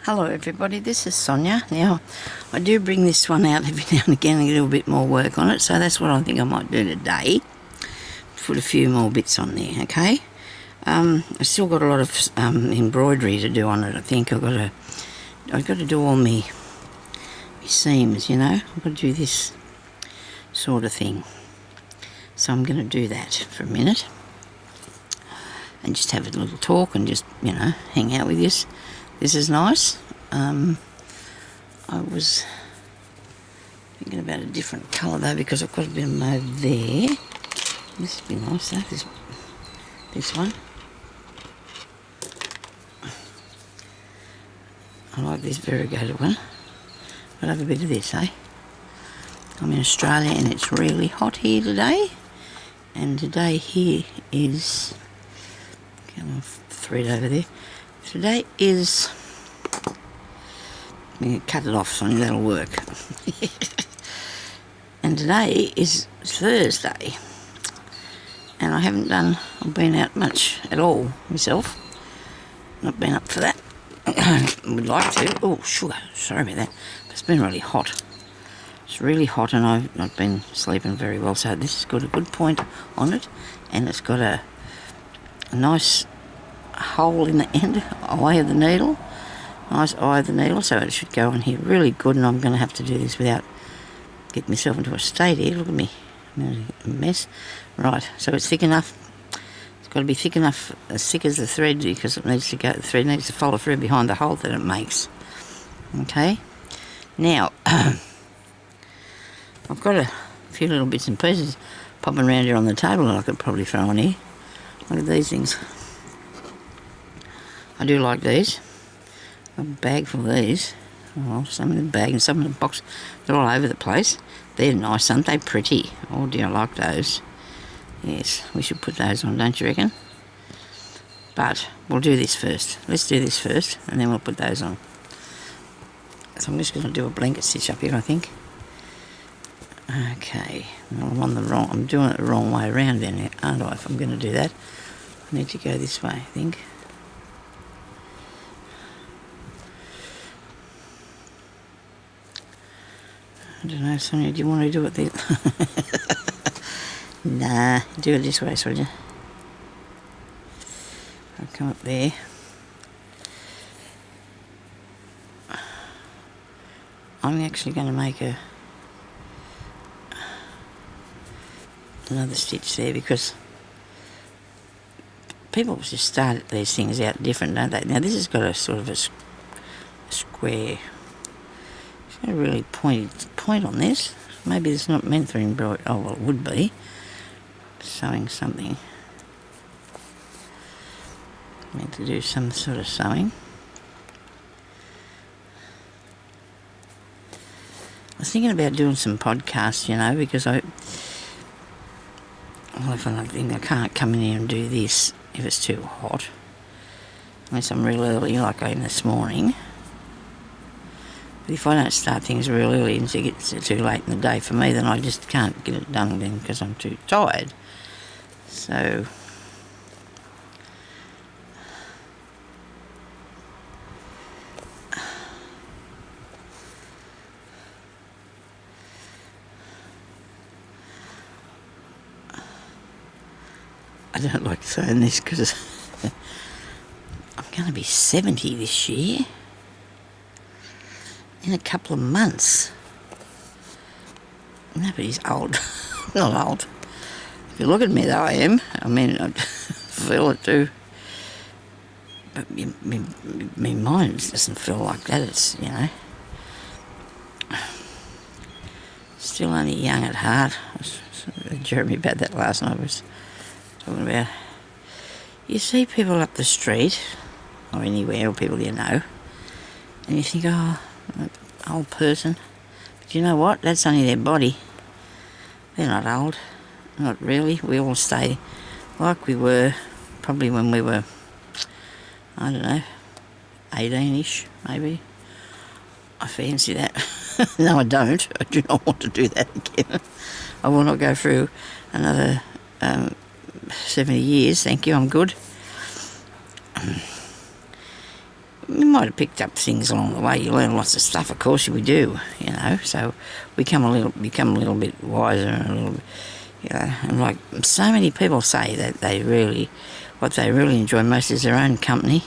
Hello everybody, this is Sonia. Now, I do bring this one out every now and again and get a little bit more work on it, so that's what I think I might do today. Put a few more bits on there, okay? I've still got a lot of embroidery to do on it, I think. I've got to do all my seams, you know? I've got to do this sort of thing. So I'm going to do that for a minute and just have a little talk and just, you know, hang out with you. This is nice. I was thinking about a different colour though, because I've got a bit of mauve there. This would be nice though, this one. I like this variegated one. I'll have a bit of this, eh? I'm in Australia and it's really hot here today. And today here is, I'll thread over there. Today is, I'm going to cut it off, Sonia, that'll work. And today is Thursday. And I haven't been out much at all myself. Not been up for that. Would like to. Oh, sugar, sorry about that. But it's been really hot. It's really hot and I've not been sleeping very well. So this has got a good point on it. And it's got a nice hole in the end, eye of the needle, nice eye of the needle, so it should go in here really good. And I'm going to have to do this without getting myself into a state here. Look at me, I'm a mess. Right, so it's thick enough. It's got to be thick enough, as thick as the thread, because it needs to go. The thread needs to follow through behind the hole that it makes. Okay, now I've got a few little bits and pieces popping around here on the table that I could probably throw in here. Look at these things. I do like these. A bag full of these. Well, some in the bag and some in the box. They're all over the place. They're nice, aren't they? Pretty. Oh dear, I like those. Yes, we should put those on, don't you reckon? But we'll do this first. Let's do this first and then we'll put those on. So I'm just going to do a blanket stitch up here, I think. Okay. Well, I'm doing it the wrong way around then, aren't I? If I'm going to do that, I need to go this way, I think. I don't know, Sonia, do you want to do it there? Nah, do it this way, Sonia. I'll come up there. I'm actually going to make another stitch there, because people just start these things out different, don't they? Now this has got a sort of a square. It's got a really pointy point on this. Maybe it's not meant for embroidery. Oh, well, it would be. Sewing something. Meant to do some sort of sewing. I was thinking about doing some podcasts, you know, because I can't come in here and do this if it's too hot. Unless I'm real early, like I am this morning. But if I don't start things real early and it gets too late in the day for me, then I just can't get it done then because I'm too tired. So I don't like saying this because I'm going to be 70 this year. In a couple of months. Nobody's old. Not old. If you look at me though, I am. I mean, I feel it too. But my mind doesn't feel like that. It's, you know, still only young at heart. I was Jeremy about that last night. I was talking about, you see people up the street or anywhere, or people you know, and you think, oh, old person. But you know what? That's only their body. They're not old. Not really. We all stay like we were probably when we were, I don't know, 18-ish maybe. I fancy that. No, I don't. I do not want to do that again. I will not go through another 70 years. Thank you. I'm good. we might have picked up things along the way. You learn lots of stuff, of course we do, you know. So we become a little bit wiser and a little bit, you know. And like so many people say that what they really enjoy most is their own company,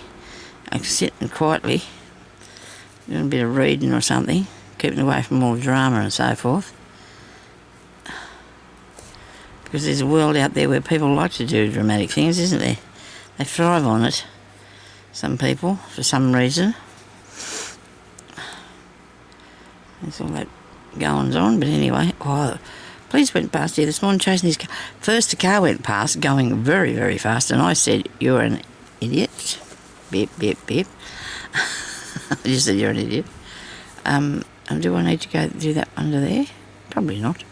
like sitting quietly, doing a bit of reading or something, keeping away from all the drama and so forth. Because there's a world out there where people like to do dramatic things, isn't there? They thrive on it. Some people, for some reason. There's all that goings on, but anyway. Oh, police went past here this morning chasing his car. First, the car went past, going very, very fast, and I said, "You're an idiot." Beep, beep, beep. I just said, "You're an idiot." And do I need to go do that under there? Probably not.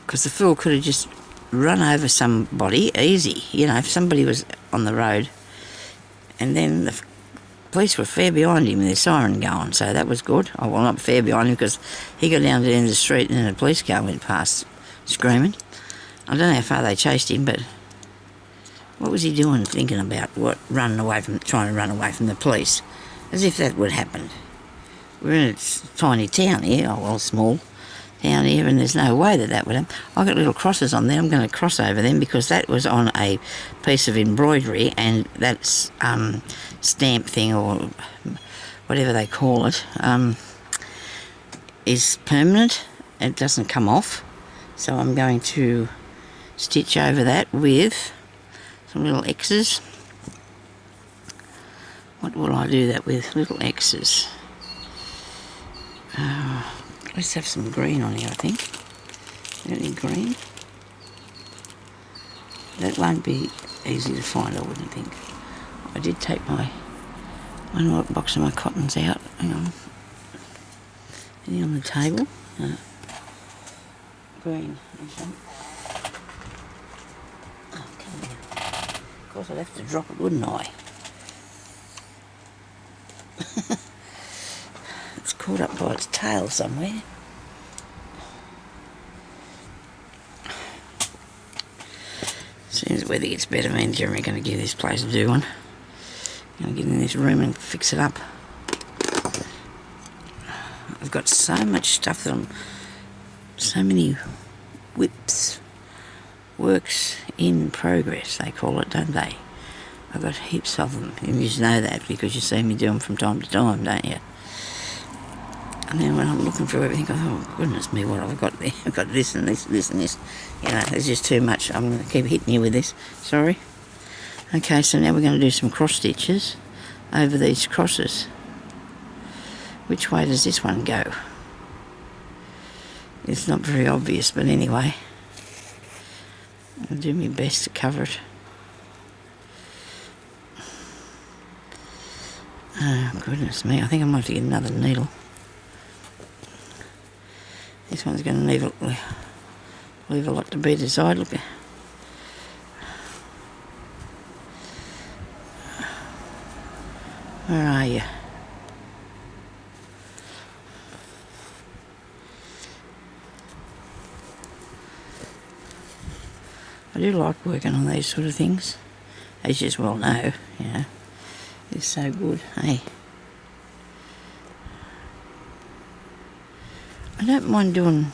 Because the fool could have just run over somebody easy, you know, if somebody was on the road, and then the police were fair behind him with their siren going, so that was good. Oh, well, not fair behind him, because he got down to the end of the street and then a police car went past screaming. I don't know how far they chased him, but what was he doing, thinking about trying to run away from the police, as if that would happen. We're in a tiny town here, oh well, small town here, and there's no way that would happen. I've got little crosses on there. I'm going to cross over them because that was on a piece of embroidery, and that's stamp thing or whatever they call it is permanent. It doesn't come off, so I'm going to stitch over that with some little X's. What will I do that with? Little X's. Let's have some green on here, I think. Any green? That won't be easy to find, I wouldn't think. I did take my one box of my cottons out. Hang on. Any on the table? No. Green. Oh, come here. Of course, I'd have to drop it, wouldn't I? It's caught up by its tail somewhere. As soon as the weather gets better, me and Jeremy are going to give this place a do one. I'm going to get in this room and fix it up. I've got so much stuff that so many whips, works in progress, they call it, don't they? I've got heaps of them, and you just know that because you see me do them from time to time, don't you? And then when I'm looking through everything, I thought, oh, goodness me, what have I got there? I've got this and this, this and this. You know, there's just too much. I'm going to keep hitting you with this. Sorry. Okay, so now we're going to do some cross stitches over these crosses. Which way does this one go? It's not very obvious, but anyway. I'll do my best to cover it. Oh, goodness me. I think I might have to get another needle. This one's going to leave a lot to be desired. Look. Where are you? I do like working on these sort of things, as you well know, you know. It's so good, hey. I don't mind doing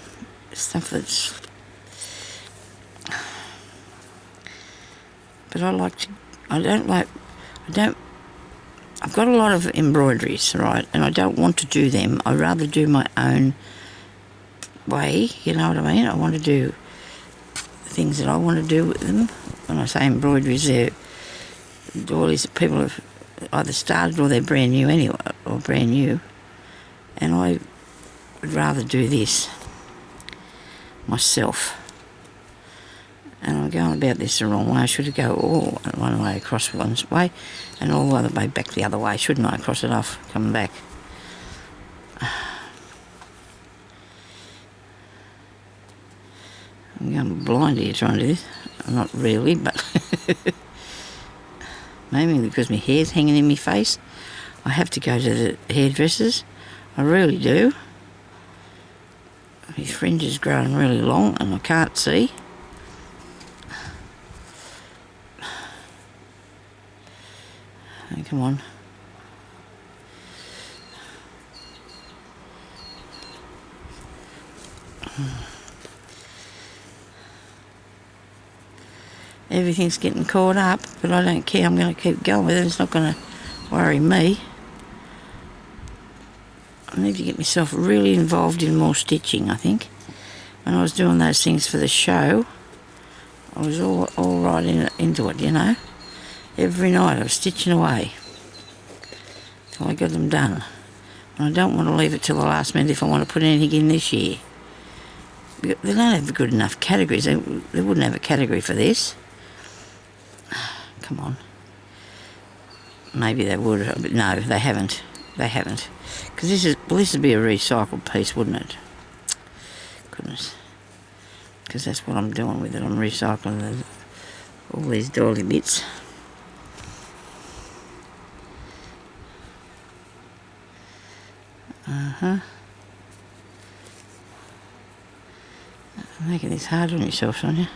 stuff that's... But I've got a lot of embroideries, right, and I don't want to do them. I rather do my own way, you know what I mean? I want to do things that I want to do with them. When I say embroideries, they're doilies that people have either started or they're brand new anyway, or brand new. And I would rather do this myself. And I'm going about this the wrong way. I should go all one way across one way and all the other way back the other way, shouldn't I? Cross it off, come back. I'm going blind here trying to do this. Not really, but maybe because my hair's hanging in my face. I have to go to the hairdressers. I really do. My fringe is growing really long and I can't see. Oh, come on. Everything's getting caught up, but I don't care. I'm going to keep going with it. It's not going to worry me. I need to get myself really involved in more stitching, I think. When I was doing those things for the show, I was all right into it, you know. Every night I was stitching away till I got them done. And I don't want to leave it till the last minute if I want to put anything in this year. They don't have good enough categories. They wouldn't have a category for this. Come on. Maybe they would, but no, they haven't. They haven't. Because this would be a recycled piece, wouldn't it? Goodness. Because that's what I'm doing with it. I'm recycling all these doily bits. Making this hard on yourself, Sonia.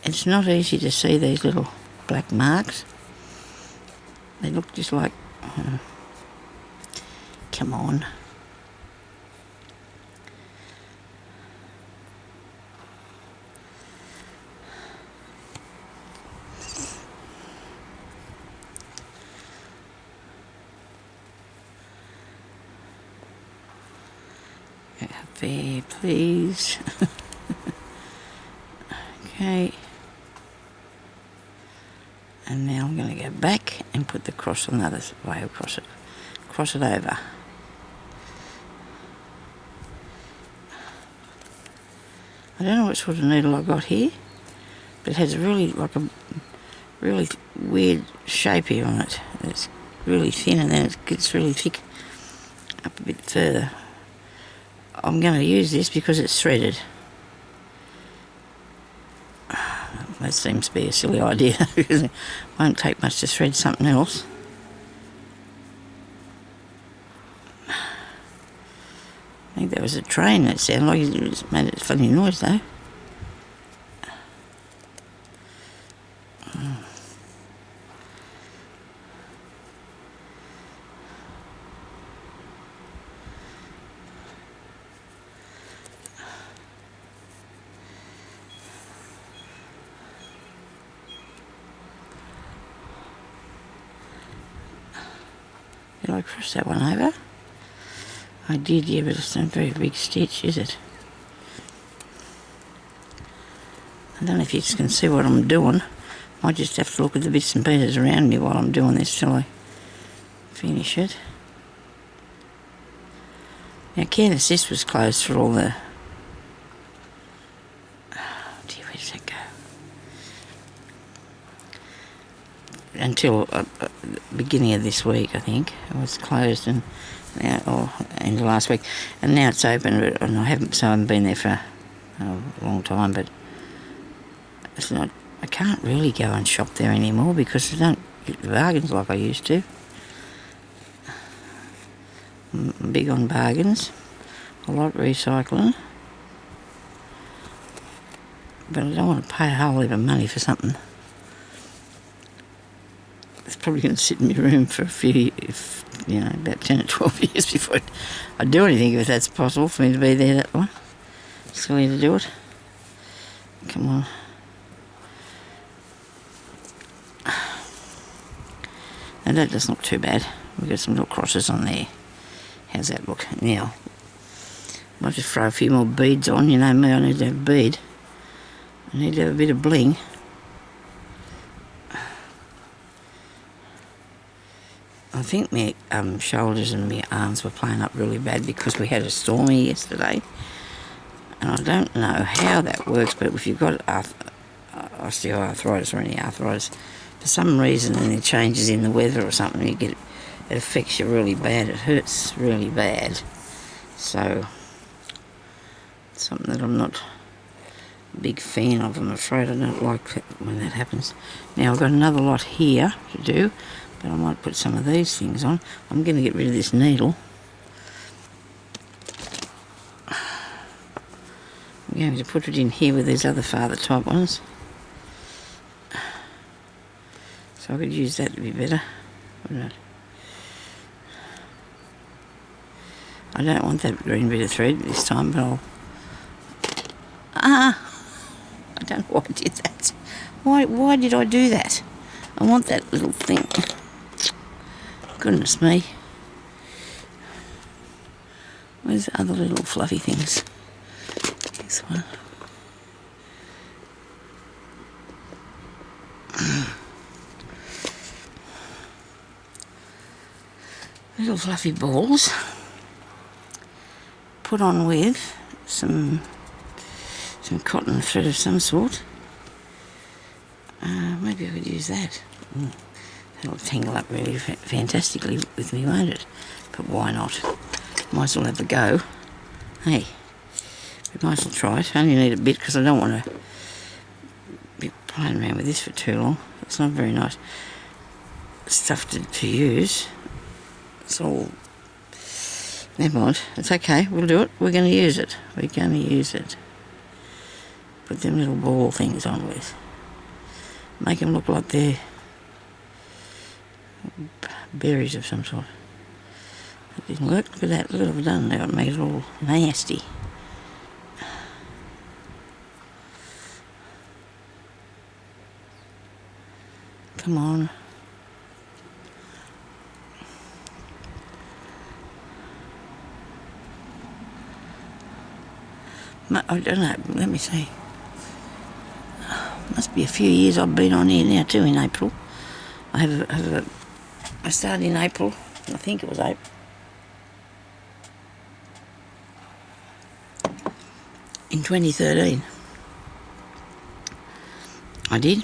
It's not easy to see these little black marks. They look just like... come on. There, please. Okay. And now I'm going to go back and put the cross on the other way across it. Cross it over. I don't know what sort of needle I got here, but it has a really weird shape here on it. It's really thin and then it gets really thick up a bit further. I'm going to use this because it's threaded. That seems to be a silly idea because it won't take much to thread something else. I think there was a train that sounded like it made a funny noise though. Did I cross that one over? I did, yeah, but it's not a very big stitch, is it? I don't know if you can see what I'm doing. I just have to look at the bits and pieces around me while I'm doing this till I finish it. Now, Care Assist was closed for all the... Oh dear, where does that go? Until the beginning of this week, I think. It was closed and now, or end of last week, and now it's open. And I haven't been there for a long time. But it's not. I can't really go and shop there anymore because I don't get the bargains like I used to. I'm big on bargains. I like recycling, but I don't want to pay a whole heap of money for something. It's probably going to sit in my room for about 10 or 12 years before I do anything, if that's possible for me to be there that long. Silly to do it. Come on. Now that doesn't look too bad. We've got some little crosses on there. How's that look? Now, I might just throw a few more beads on. You know me, I need to have a bead. I need to have a bit of bling. I think my shoulders and my arms were playing up really bad because we had a storm here yesterday. And I don't know how that works, but if you've got osteoarthritis or any arthritis, for some reason any changes in the weather or something, it affects you really bad. It hurts really bad. So, it's something that I'm not a big fan of, I'm afraid. I don't like when that happens. Now, I've got another lot here to do. But I might put some of these things on. I'm going to get rid of this needle. I'm going to put it in here with these other father type ones. So I could use that to be better, wouldn't it? I don't want that green bit of thread this time, but I'll... I don't know why I did that. Why did I do that? I want that little thing. Goodness me. Where's the other little fluffy things? This one. Little fluffy balls. Put on with some cotton thread of some sort. Maybe I could use that. That'll tangle up really fantastically with me, won't it? But why not? Might as well have a go. Hey, we might as well try it. I only need a bit because I don't want to be playing around with this for too long. It's not very nice stuff to use. It's all... Never mind. It's okay. We'll do it. We're going to use it. We're going to use it. Put them little ball things on with. Make them look like they're berries of some sort. That didn't work. Look at that. Look what I've done now. It made it all nasty. Come on. I don't know. Let me see. Must be a few years I've been on here now too in April. I started in April. I think it was April. In 2013. I did.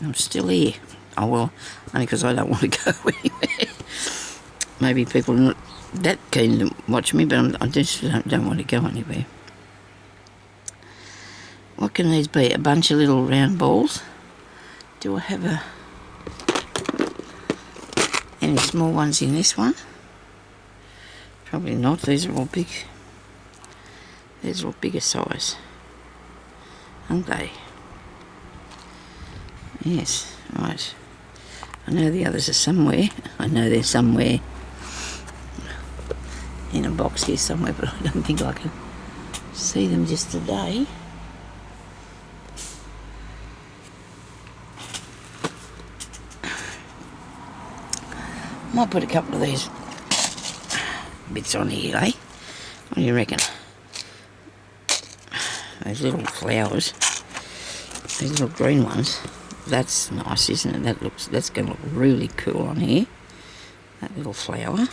I'm still here. Oh well, only because I don't want to go anywhere. Maybe people are not that keen to watch me, but I just don't want to go anywhere. What can these be? A bunch of little round balls? Do I have any small ones in this one? Probably not. These are all big. These are all bigger size, aren't they? Yes, right. I know the others are somewhere. I know they're somewhere in a box here somewhere, but I don't think I can see them just today. Might put a couple of these bits on here, eh? What do you reckon? Those little flowers, these little green ones. That's nice, isn't it? That's going to look really cool on here. That little flower.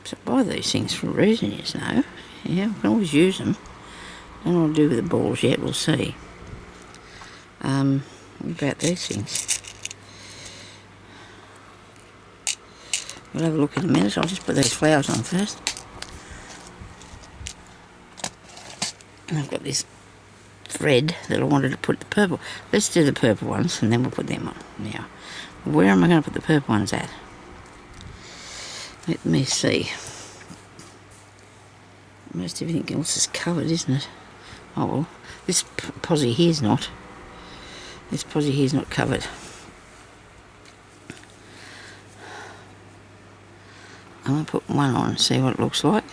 So I buy these things for a reason, you know. Yeah, I can always use them. I don't know what I'll do with the balls yet. We'll see. What about these things? We'll have a look in a minute. I'll just put these flowers on first. And I've got this thread that I wanted to put the purple. Let's do the purple ones and then we'll put them on. Now, where am I going to put the purple ones at? Let me see. Most everything else is covered, isn't it? Oh well, this posie here's not. This posie here's not covered. I'm going to put one on and see what it looks like.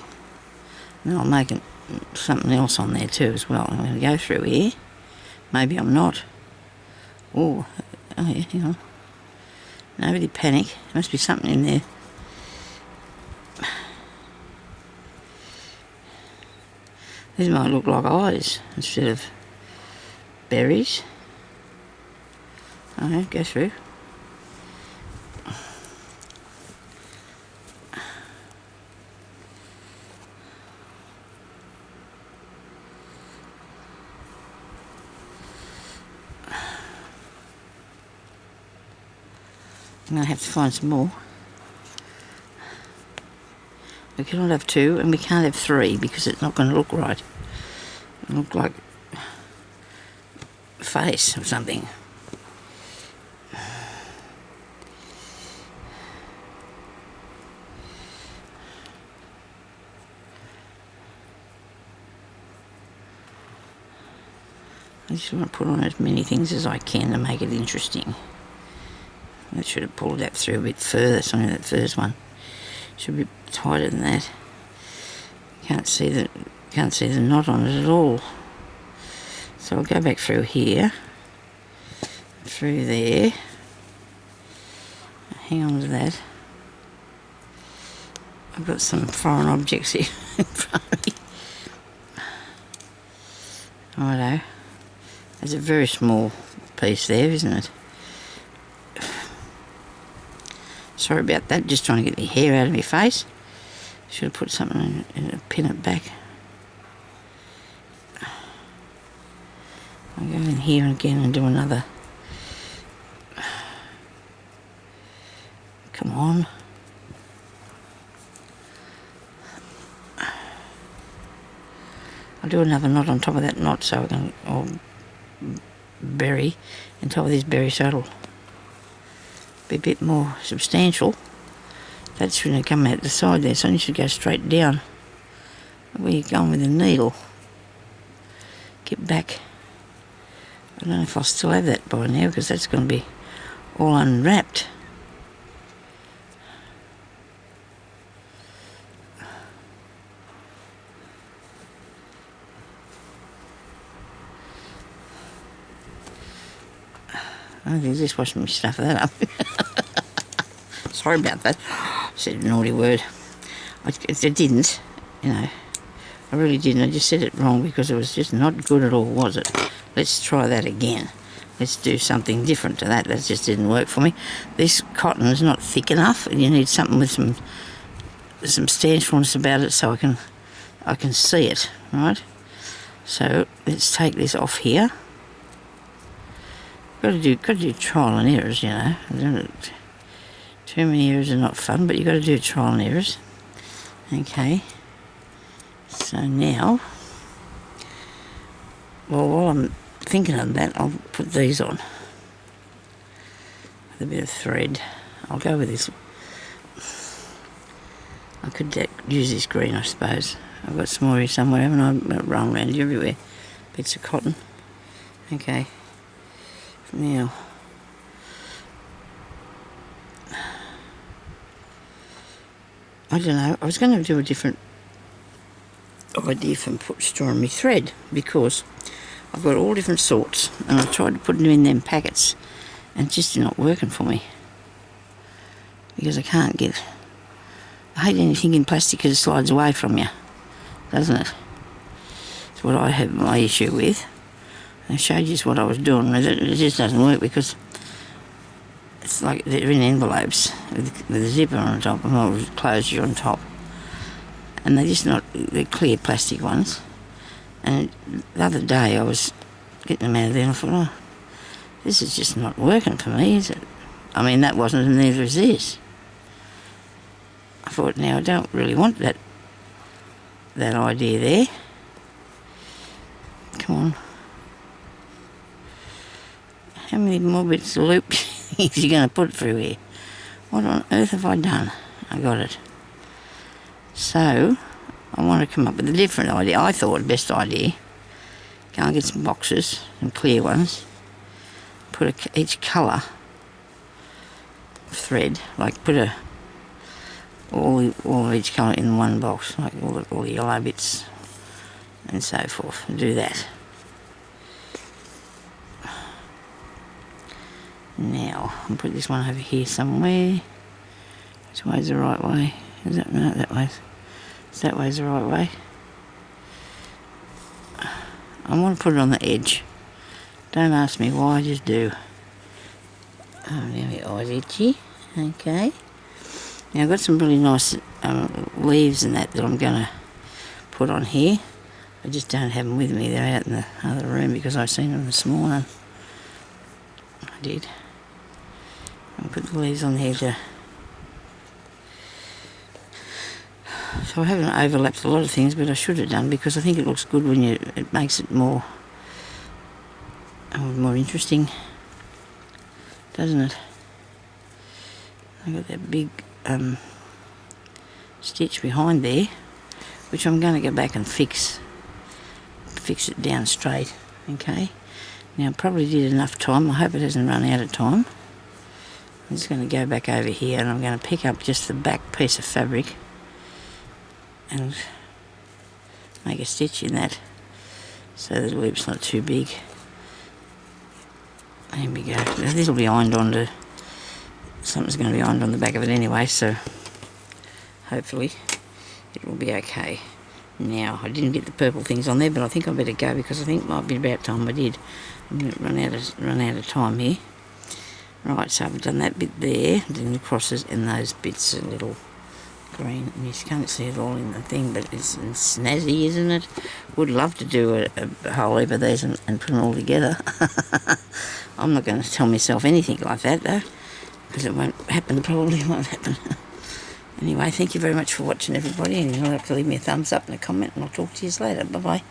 And then I'll make something else on there too as well. I'm going to go through here. Maybe I'm not. Oh yeah, hang on. Nobody panic. There must be something in there. These might look like eyes instead of berries. Okay, go through. I'm going to have to find some more. We cannot have two and we can't have three because it's not going to look right. It'll look like a face or something. I just want to put on as many things as I can to make it interesting. I should have pulled that through a bit further. Some of that first one should be tighter than that. Can't see the knot on it at all. So I'll go back through here, through there. Hang on to that. I've got some foreign objects here in front of me. Righto. There's a very small piece there, isn't it? Sorry about that, just trying to get the hair out of my face. Should have put something in to pin it back. I'll go in here again and do another. Come on. I'll do another knot on top of that knot so I can, or berry, on top of this berry so it'll be a bit more substantial. That shouldn't have come out the side there, so you should go straight down. Where you're going with the needle. Get back. I don't know if I'll still have that by now because that's going to be all unwrapped. I think just watching me stuff that up. Sorry about that. I said a naughty word. I didn't, you know. I really didn't. I just said it wrong because it was just not good at all, was it? Let's try that again. Let's do something different to that. That just didn't work for me. This cotton is not thick enough. You need something with some substantialness about it so I can see it, right? So let's take this off here. Got to do trial and errors, you know. Too many errors are not fun, but you've got to do trial and errors. Okay. So now, well, while I'm thinking of that, I'll put these on with a bit of thread. I'll go with this. I could use this green, I suppose. I've got some more here somewhere, haven't I? Rolling around everywhere. Bits of cotton. Okay. Now, I don't know, I was going to do a different idea from storing my thread because I've got all different sorts and I tried to put them in them packets and it's just not working for me because I hate anything in plastic because it slides away from you, doesn't it? It's what I have my issue with. I showed you what I was doing. It just doesn't work because it's like they're in envelopes with a zipper on top and a closure on top. And they're clear plastic ones. And the other day I was getting them out of there and I thought, oh, this is just not working for me, is it? I mean, that wasn't and neither is this. I thought, now I don't really want that idea there. Come on. How many more bits of loop things are you going to put through here? What on earth have I done? I got it. So, I want to come up with a different idea. I thought best idea. Go and get some boxes, some clear ones. Put each colour thread, like put all of each colour in one box, like all the yellow bits and so forth. Do that. Now, I'll put this one over here somewhere. Which way's the right way? Is that, no, that way. That way's the right way. I want to put it on the edge. Don't ask me why, just do. Oh, now my eye's itchy. Okay. Now I've got some really nice leaves and that I'm going to put on here. I just don't have them with me. They're out in the other room because I seen them this morning. I did. I'll put the leaves on here too. So I haven't overlapped a lot of things, but I should have done because I think it looks good when it makes it more interesting, doesn't it? I've got that big stitch behind there, which I'm going to go back and fix it down straight, okay? Now, I probably did enough time. I hope it hasn't run out of time. I'm just going to go back over here and I'm going to pick up just the back piece of fabric and make a stitch in that so the loop's not too big. There we go. Now, this will be ironed onto, something's going to be ironed on the back of it anyway, so hopefully it will be okay. Now, I didn't get the purple things on there, but I think I better go because I think it might be about time I did. I'm going to run out of time here. Right, so I've done that bit there, then the crosses and those bits a little green. And you can't see it all in the thing, but it's snazzy, isn't it? Would love to do a whole heap of these and put them all together. I'm not going to tell myself anything like that though, because it won't happen, probably won't happen. Anyway, thank you very much for watching everybody, and you'll have to leave me a thumbs up and a comment, and I'll talk to you later. Bye bye.